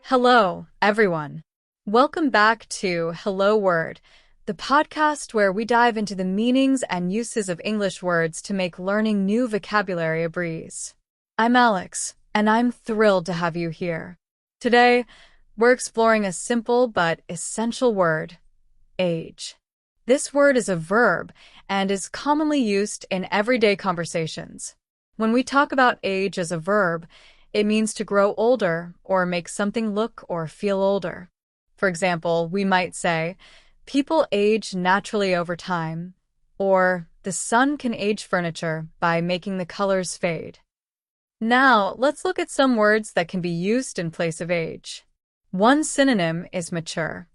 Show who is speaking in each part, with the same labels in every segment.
Speaker 1: Hello, everyone. Welcome back to Hello Word, the podcast where we dive into the meanings and uses of English words to make learning new vocabulary a breeze. I'm Alex, and I'm thrilled to have you here. Today, we're exploring a simple but essential word, age. This word is a verb and is commonly used in everyday conversations. When we talk about age as a verb, it means to grow older or make something look or feel older. For example, we might say, people age naturally over time, or the sun can age furniture by making the colors fade. Now, let's look at some words that can be used in place of age. One synonym is mature.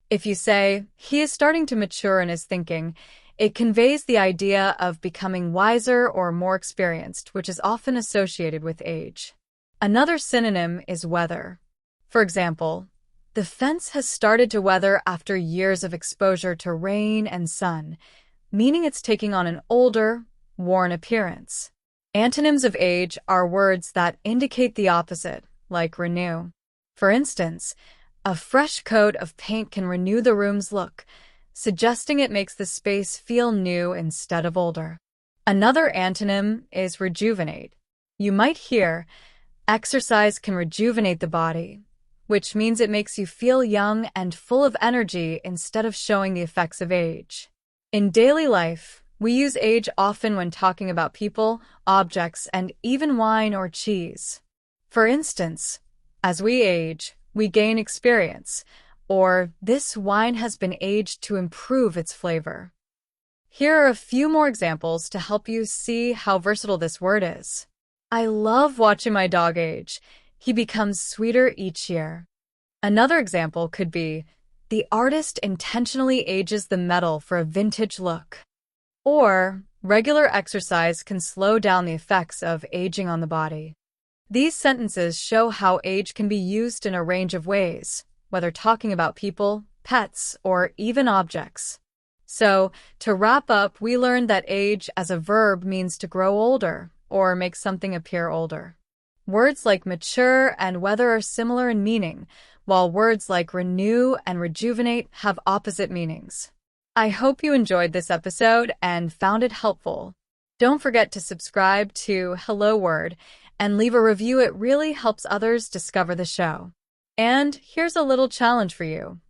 Speaker 1: If you say, he is starting to mature in his thinking, it conveys the idea of becoming wiser or more experienced, which is often associated with age. Another synonym is weather. For example, the fence has started to weather after years of exposure to rain and sun, meaning it's taking on an older, worn appearance. Antonyms of age are words that indicate the opposite, like renew. For instance, a fresh coat of paint can renew the room's look, suggesting it makes the space feel new instead of older. Another antonym is rejuvenate. You might hear, exercise can rejuvenate the body, which means it makes you feel young and full of energy instead of showing the effects of age. In daily life, we use age often when talking about people, objects, and even wine or cheese. For instance, as we age, we gain experience, or this wine has been aged to improve its flavor. Here are a few more examples to help you see how versatile this word is. I love watching my dog age. He becomes sweeter each year. Another example could be, the artist intentionally ages the metal for a vintage look. Or, regular exercise can slow down the effects of aging on the body. These sentences show how age can be used in a range of ways, whether talking about people, pets, or even objects. So, to wrap up, we learned that age as a verb means to grow older, or make something appear older. Words like mature and weather are similar in meaning, while words like renew and rejuvenate have opposite meanings. I hope you enjoyed this episode and found it helpful. Don't forget to subscribe to Hello Word and leave a review. It really helps others discover the show. And here's a little challenge for you.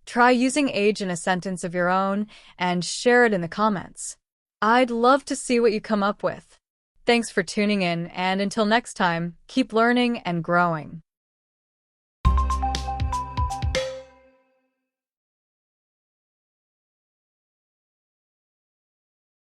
Speaker 1: Try using age in a sentence of your own and share it in the comments. I'd love to see what you come up with. Thanks for tuning in, and until next time, keep learning and growing.